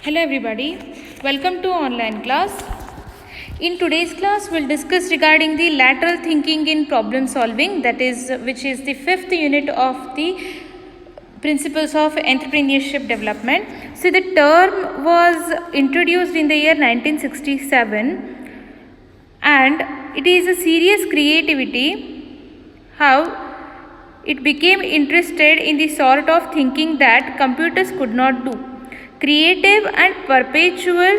Hello everybody, welcome to online class. In today's class we'll discuss regarding the lateral thinking in problem solving, which is the fifth unit of the principles of entrepreneurship development. So the term was introduced in the year 1967 and it is a serious creativity how it became interested in the sort of thinking that computers could not do. Creative and perceptual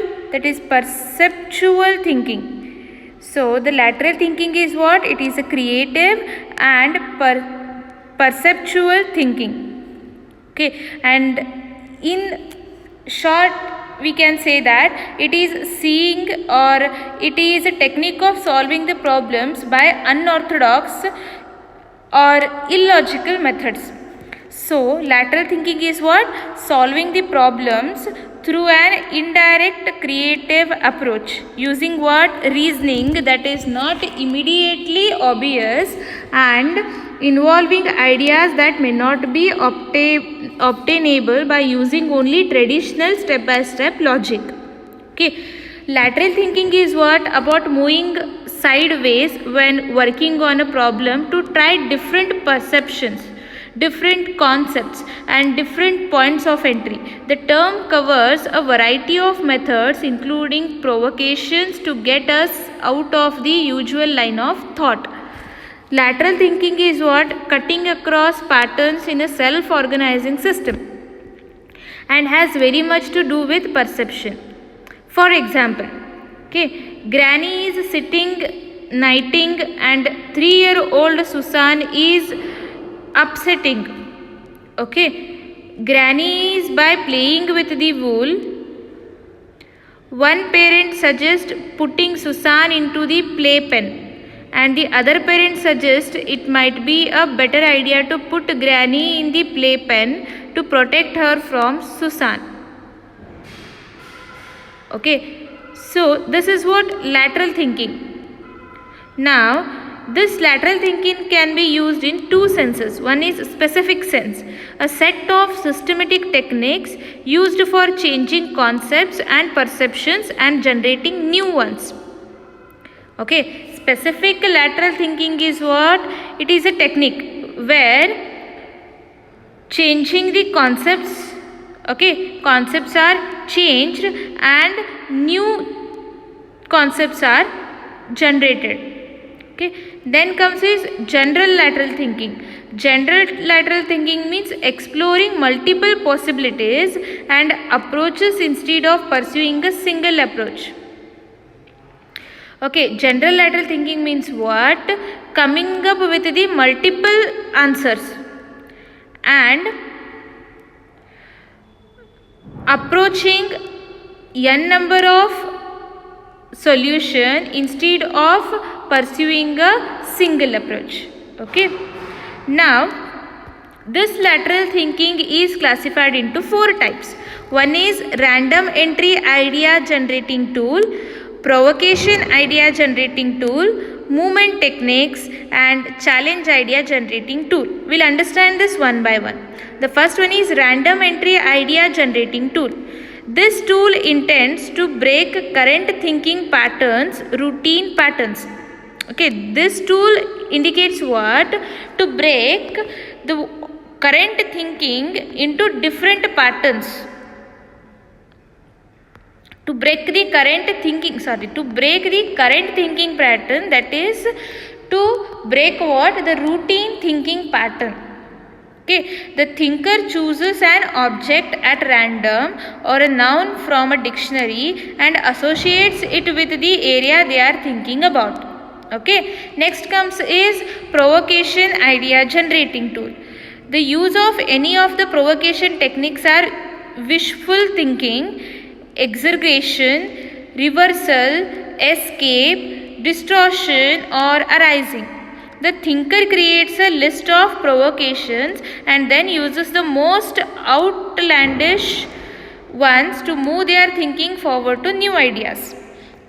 thinking. So the lateral thinking is what? It is a creative and perceptual thinking. Okay, and in short we can say that it is seeing, or it is a technique of solving the problems by unorthodox or illogical methods. So lateral thinking is what? Solving the problems through an indirect creative approach using what? Reasoning that is not immediately obvious and involving ideas that may not be obtainable by using only traditional step-by-step logic. Okay, lateral thinking is what? About moving sideways when working on a problem to try different perceptions, different concepts and different points of entry. The term covers a variety of methods including provocations to get us out of the usual line of thought. Lateral thinking is what? Cutting across patterns in a self-organizing system and has very much to do with perception. For example, Granny is sitting knitting and 3-year-old Susan is upsetting. Granny is by playing with the wool. One parent suggests putting Susan into the playpen and the other parent suggests it might be a better idea to put Granny in the playpen to protect her from Susan. So this is what lateral thinking. Now this lateral thinking can be used in two senses. One is specific sense, a set of systematic techniques used for changing concepts and perceptions and generating new ones. Specific lateral thinking is what? It is a technique where changing the concepts, concepts are changed and new concepts are generated. Then comes is general lateral thinking. General lateral thinking means exploring multiple possibilities and approaches instead of pursuing a single approach. General lateral thinking means what? Coming up with the multiple answers and approaching n number of solution instead of pursuing a single approach. Now this lateral thinking is classified into 4 types. One is random entry idea generating tool, provocation idea generating tool, movement techniques and challenge idea generating tool. We'll understand this one by one. The first one is random entry idea generating tool. This tool intends to break current thinking patterns, routine patterns. This tool indicates what? To break the current thinking into different patterns. To break the current thinking pattern, that is to break what? The routine thinking pattern. The thinker chooses an object at random or a noun from a dictionary and associates it with the area they are thinking about. Next comes is provocation idea generating tool. The use of any of the provocation techniques are wishful thinking, exaggeration, reversal, escape, distortion or arising. The thinker creates a list of provocations and then uses the most outlandish ones to move their thinking forward to new ideas.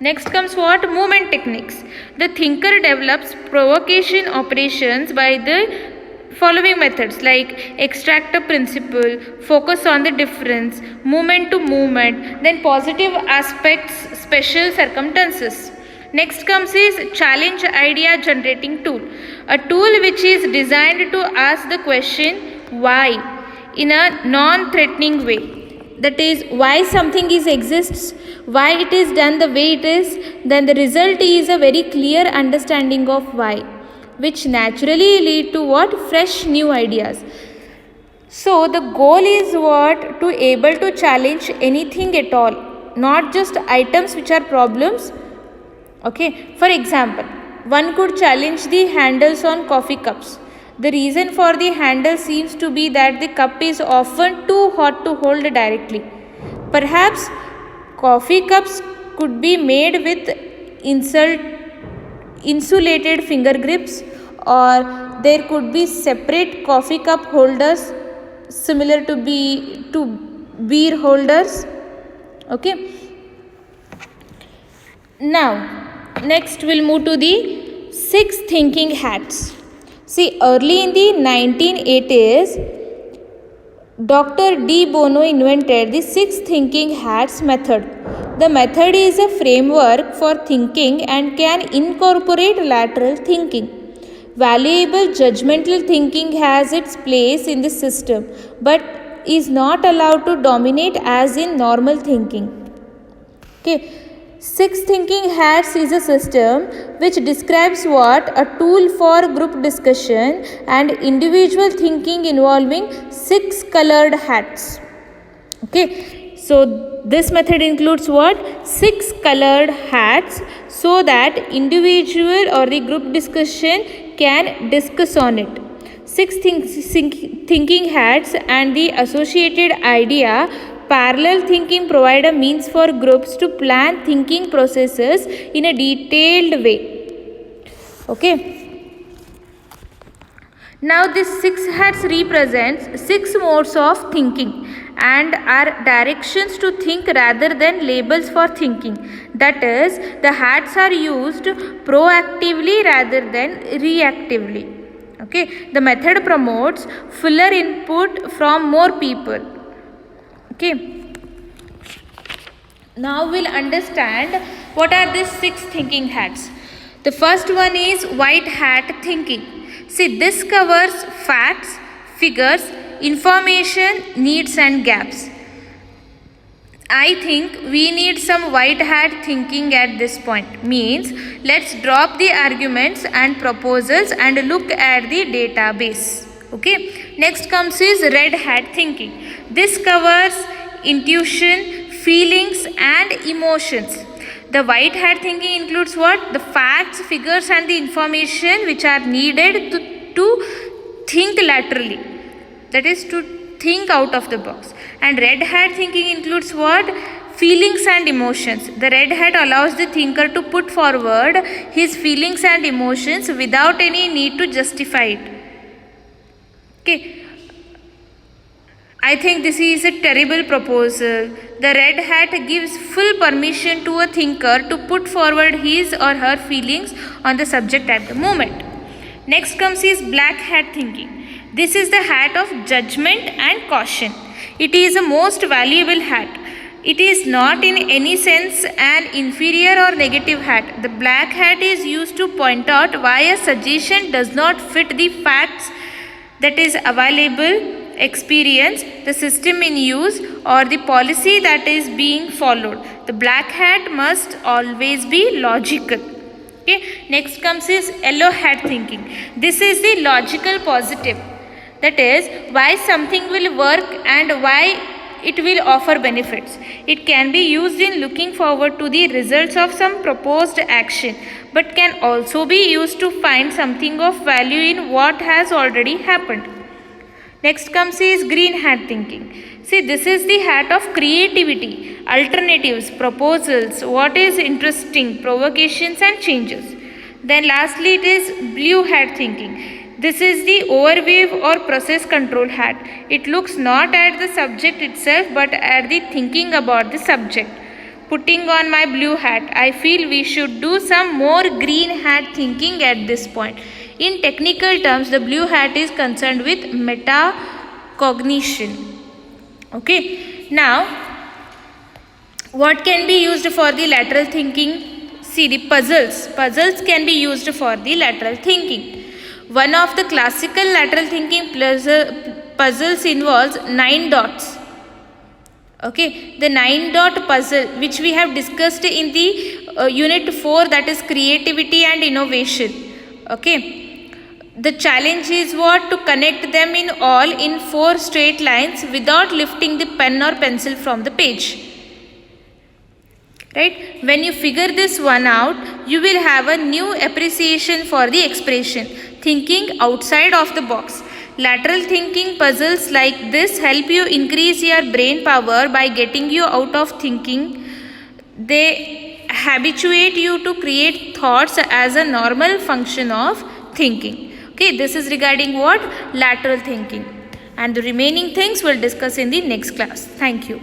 Next comes what? Movement techniques. The thinker develops provocation operations by the following methods like extractor principle, focus on the difference, movement to movement, then positive aspects, special circumstances. Next comes is challenge idea generating tool, a tool which is designed to ask the question why in a non-threatening way. That is, why something exists, why it is done the way it is, then the result is a very clear understanding of why, which naturally lead to what? Fresh new ideas. So the goal is what? To able to challenge anything at all, not just items which are problems. Okay, for example, one could challenge the handles on coffee cups. The reason for the handle seems to be that the cup is often too hot to hold directly. Perhaps coffee cups could be made with insulated finger grips, or there could be separate coffee cup holders similar to beer holders. Okay. Now, next we'll move to the 6 thinking hats. See, early in the 1980s, Dr. De Bono invented the 6 thinking hats method. The method is a framework for thinking and can incorporate lateral thinking. Valuable judgmental thinking has its place in the system, but is not allowed to dominate as in normal thinking. Okay. 6 thinking hats is a system which describes what? A tool for group discussion and individual thinking involving 6 colored hats. Okay, so this method includes what? 6 colored hats, so that individual or the group discussion can discuss on it. 6 thinking hats and the associated idea. Parallel thinking provide a means for groups to plan thinking processes in a detailed way. Okay. Now this 6 hats represents 6 modes of thinking and are directions to think rather than labels for thinking. That is, the hats are used proactively rather than reactively. Okay. The method promotes fuller input from more people. Okay. Now we'll understand what are these 6 thinking hats. The first one is white hat thinking. See, this covers facts, figures, information, needs and gaps. I think we need some white hat thinking at this point. Means, let's drop the arguments and proposals and look at the database. Okay. Next comes is red hat thinking. This covers intuition, feelings and emotions. The white hat thinking includes what? The facts, figures and the information which are needed to think laterally. That is, to think out of the box. And red hat thinking includes what? Feelings and emotions. The red hat allows the thinker to put forward his feelings and emotions without any need to justify it. Okay. I think this is a terrible proposal. The red hat gives full permission to a thinker to put forward his or her feelings on the subject at the moment. Next comes is black hat thinking. This is the hat of judgment and caution. It is the most valuable hat. It is not in any sense an inferior or negative hat. The black hat is used to point out why a suggestion does not fit the facts that is available, experience, the system in use or the policy that is being followed. The black hat must always be logical. Okay. Next comes is yellow hat thinking. This is the logical positive. That is, why something will work and why it will offer benefits. It can be used in looking forward to the results of some proposed action, but can also be used to find something of value in what has already happened. Next comes is green hat thinking. See, this is the hat of creativity, alternatives, proposals, what is interesting, provocations and changes. Then lastly it is blue hat thinking. This is the overview or process control hat. It looks not at the subject itself but at the thinking about the subject. Putting on my blue hat, I feel we should do some more green hat thinking at this point. In technical terms, the blue hat is concerned with metacognition. Okay, now what can be used for the lateral thinking? See, the puzzles can be used for the lateral thinking. One of the classical lateral thinking puzzles involves 9 dots. Okay, the 9-dot puzzle which we have discussed in the unit 4, that is creativity and innovation. Okay, the challenge is what? To connect them in 4 straight lines without lifting the pen or pencil from the page. Right, when you figure this one out, you will have a new appreciation for the expression thinking outside of the box. Lateral thinking puzzles like this help you increase your brain power by getting you out of thinking. They habituate you to create thoughts as a normal function of thinking. Okay, this is regarding what? Lateral thinking. And the remaining things we'll discuss in the next class. Thank you.